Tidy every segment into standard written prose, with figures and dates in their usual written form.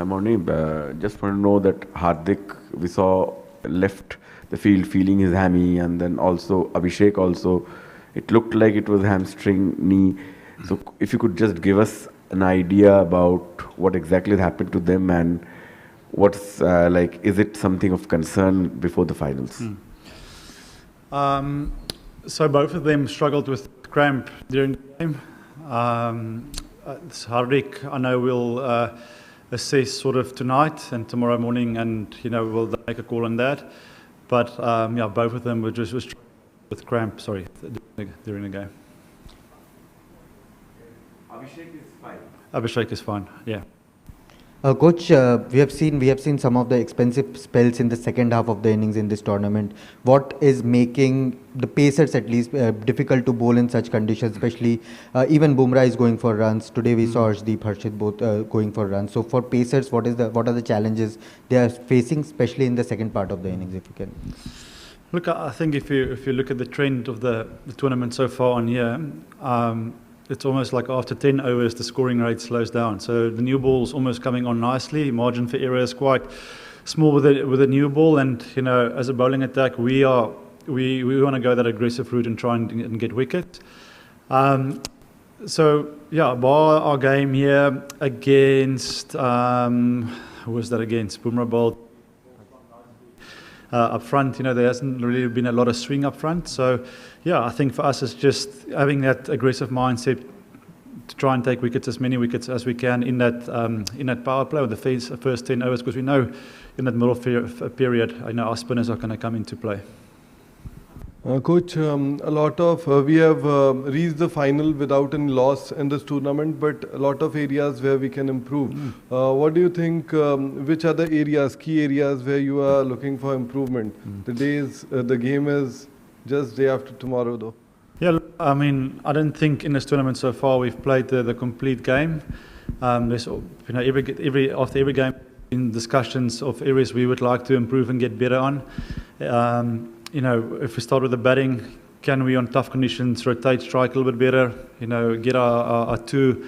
Hi, Morne. Just want to know that Hardik, we saw left the field feeling his hammy, and then also Abhishek also, it looked like it was hamstring knee. So if you could just give us an idea about what exactly happened to them and what's like, is it something of concern before the finals? So both of them struggled with cramp during the game. Hardik, I know will assess sort of tonight and tomorrow morning, and we'll make a call on that. But yeah, both of them were just with cramp. Sorry, during the game. Abhishek is fine. Abhishek is fine. Yeah. Coach, we have seen some of the expensive spells in the second half of the innings in this tournament. What is making the pacers at least difficult to bowl in such conditions? Especially even Bumrah is going for runs. Today we saw Arshdeep, Harshit both going for runs. So for pacers, what are the challenges they are facing, especially in the second part of the innings? If you can. Look, I think if you look at the trend of the tournament so far on here. It's almost like after 10 overs, the scoring rate slows down. So the new ball's almost coming on nicely. Margin for error is quite small with a new ball. And, as a bowling attack, we want to go that aggressive route and try and get wickets. So, yeah, bar our game here against, who was that against? Bumrah bowled up front, there hasn't really been a lot of swing up front. So, yeah, I think for us it's just having that aggressive mindset to try and take wickets, as many wickets as we can in that power play with the first 10 overs, because we know in that middle period, our spinners are going to come into play. Coach, a lot of we have reached the final without any loss in this tournament, but a lot of areas where we can improve. What do you think? Which are the areas, key areas where you are looking for improvement? The game is just day after tomorrow, though. Yeah, I mean, I don't think in this tournament so far we've played the complete game. There's after every game in discussions of areas we would like to improve and get better on. If we start with the batting, can we on tough conditions rotate, strike a little bit better? Get our two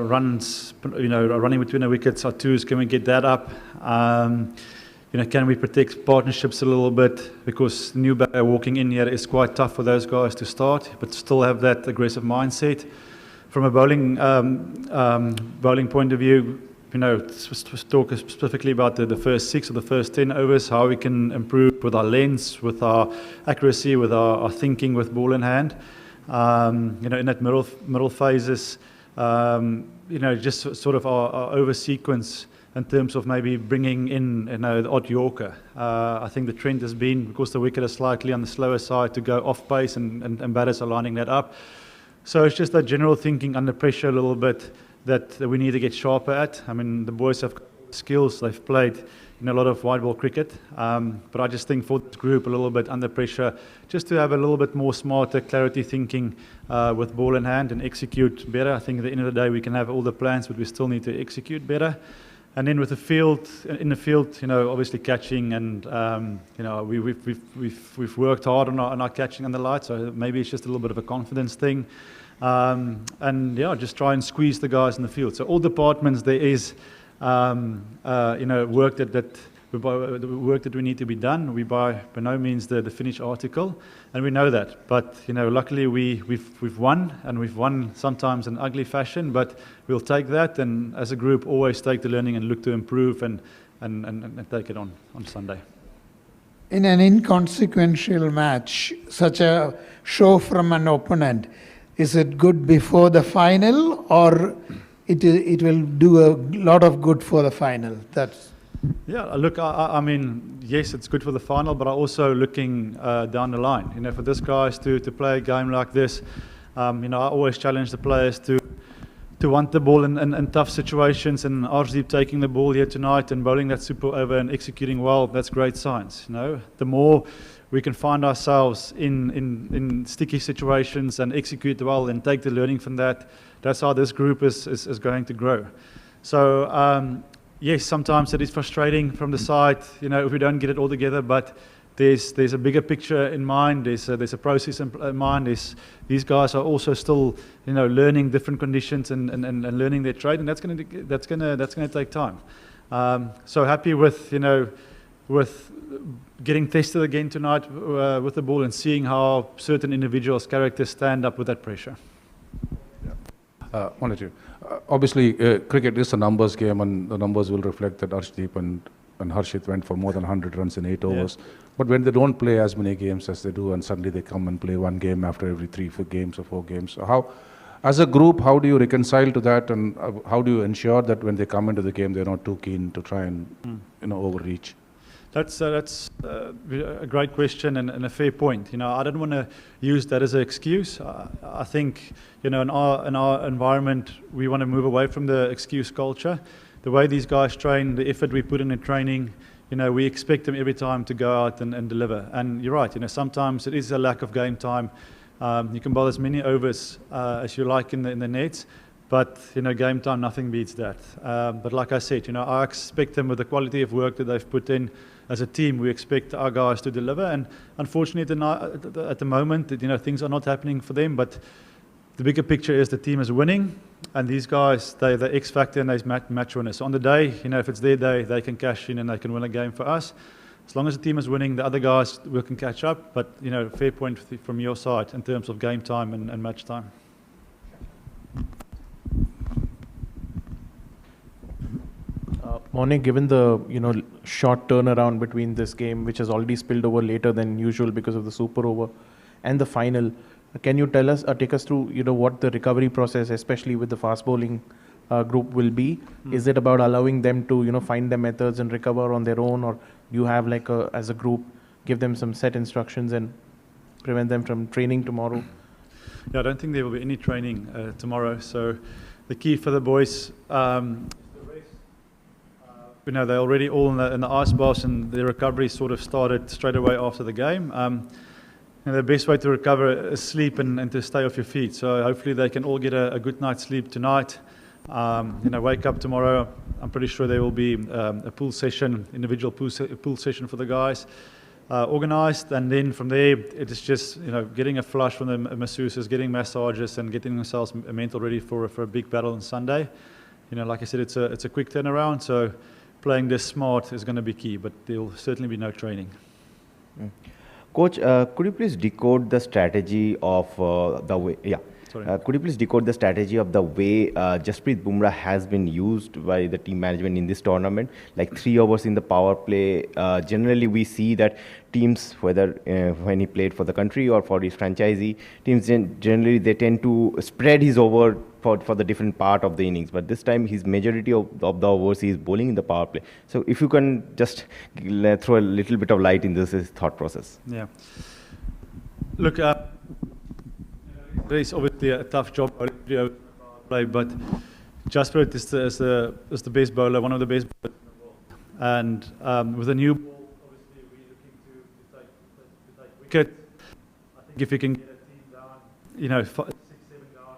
runs, running between the wickets, our twos. Can we get that up? Can we protect partnerships a little bit, because new batter walking in here is quite tough for those guys to start, but still have that aggressive mindset. From a bowling point of view, talk specifically about the first 6 or the first 10 overs, how we can improve with our lengths, with our accuracy, with our thinking with ball in hand. In that middle phases, just sort of our over sequence in terms of maybe bringing in the odd Yorker. I think the trend has been, because the wicket is slightly on the slower side, to go off pace, and batters are lining that up. So it's just that general thinking under pressure a little bit that we need to get sharper at. I mean, the boys have skills, they've played a lot of white ball cricket, but I just think for this group a little bit under pressure, just to have a little bit more smarter clarity thinking with ball in hand and execute better. I think at the end of the day we can have all the plans, but we still need to execute better. And then with the field, obviously catching, and we've worked hard on our catching and the light, so maybe it's just a little bit of a confidence thing. And yeah, just try and squeeze the guys in the field. So all departments there is, work that we need to be done. We by no means the finished article, and we know that. But luckily we've won, and we've won sometimes in ugly fashion. But we'll take that, and as a group, always take the learning and look to improve and take it on Sunday. In an inconsequential match, such a show from an opponent, is it good before the final, or it will do a lot of good for the final? Yeah, look, I mean, yes, it's good for the final, but I'm also looking down the line. For this guys to play a game like this, I always challenge the players to want the ball in tough situations, and Arshdeep taking the ball here tonight and bowling that super over and executing well, that's great signs. The more we can find ourselves in sticky situations and execute well and take the learning from that, that's how this group is going to grow. So yes, sometimes it is frustrating from the side, if we don't get it all together, but there's a bigger picture in mind. There's a process in mind. These guys are also still, learning different conditions and learning their trade, and that's gonna take time. So happy with with getting tested again tonight with the ball and seeing how certain individuals' characters stand up with that pressure. Wanted to. Obviously, cricket is a numbers game, and the numbers will reflect that Arshdeep and Harshit went for more than 100 runs in 8 overs. But when they don't play as many games as they do, and suddenly they come and play one game after every 3 games or 4 games, so how, as a group, how do you reconcile to that, and how do you ensure that when they come into the game, they're not too keen to try and overreach? That's a great question and a fair point. I don't want to use that as an excuse. I think in our environment we want to move away from the excuse culture. The way these guys train, the effort we put in training, we expect them every time to go out and deliver. And you're right. Sometimes it is a lack of game time. You can bowl as many overs as you like in the nets. But, game time, nothing beats that. But like I said, I expect them with the quality of work that they've put in as a team. We expect our guys to deliver. And unfortunately, at the moment, things are not happening for them. But the bigger picture is the team is winning. And these guys, they're the X factor and they're match winners. So on the day, if it's their day, they can cash in and they can win a game for us. As long as the team is winning, the other guys can catch up. But, fair point from your side in terms of game time and match time. Morne, given the short turnaround between this game, which has already spilled over later than usual because of the super over, and the final, can you take us through what the recovery process, especially with the fast bowling group, will be? Is it about allowing them to find their methods and recover on their own, or do you have as a group give them some set instructions and prevent them from training tomorrow? Yeah, I don't think there will be any training tomorrow. So the key for the boys. They're already all in the ice baths, and their recovery sort of started straight away after the game. The best way to recover is sleep and to stay off your feet. So hopefully they can all get a good night's sleep tonight. Wake up tomorrow. I'm pretty sure there will be a pool session, individual pool session for the guys, organised, and then from there it is just getting a flush from the masseuses, getting massages, and getting themselves mental ready for a big battle on Sunday. Like I said, it's a quick turnaround. So playing this smart is going to be key, but there will certainly be no training. Coach, could you please decode the strategy of the way? Yeah. Could you please decode the strategy of the way Jasprit Bumrah has been used by the team management in this tournament? Like 3 overs in the power play. Generally, we see that teams, whether when he played for the country or for his franchisee, teams generally they tend to spread his over for the different part of the innings. But this time, his majority of the overs he is bowling in the power play. So if you can just throw a little bit of light in this thought process. Yeah. Look. It's obviously a tough job, but Jasprit is the best bowler, one of the best bowlers in the world. And with a new ball, obviously we're looking to take wicket. I think if you can get a team down, 6, 7 down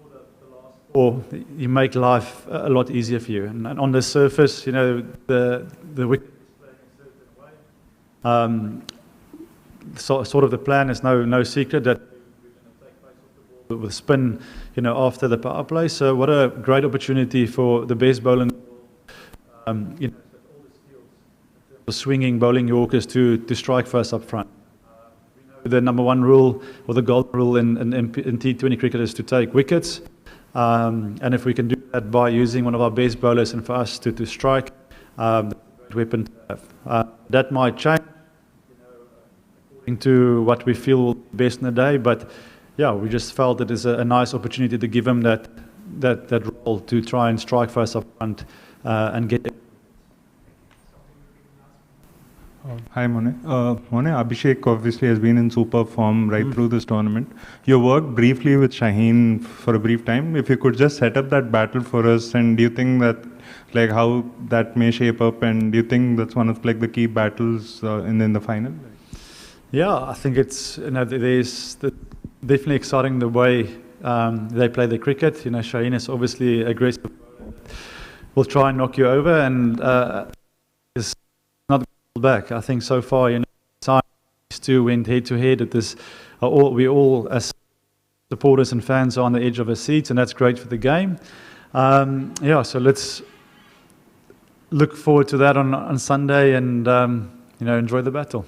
for the last 4, you make life a lot easier for you. And on the surface, the wicket is playing a certain way. Sort of the plan is no secret that with spin, after the power play. So what a great opportunity for the best bowler, all the skills, for swinging, bowling Yorkers to strike first up front. We know the number 1 rule, or the golden rule in T20 cricket, is to take wickets. And if we can do that by using one of our best bowlers and for us to strike, that's a great weapon to have. That might change according to what we feel will be best in the day, but yeah, we just felt it is a nice opportunity to give him that role to try and strike first up front and get it. Hi, Morne. Morne, Abhishek obviously has been in super form right through this tournament. You worked briefly with Shaheen for a brief time. If you could just set up that battle for us, and do you think that, how that may shape up, and do you think that's one of the key battles in the final? Yeah, I think it's there's definitely exciting the way they play the cricket. Shaheen is obviously aggressive. Will try and knock you over, and is not back. I think so far, time these two went head to head at this. We all as supporters and fans are on the edge of our seats, and that's great for the game. So let's look forward to that on Sunday and enjoy the battle.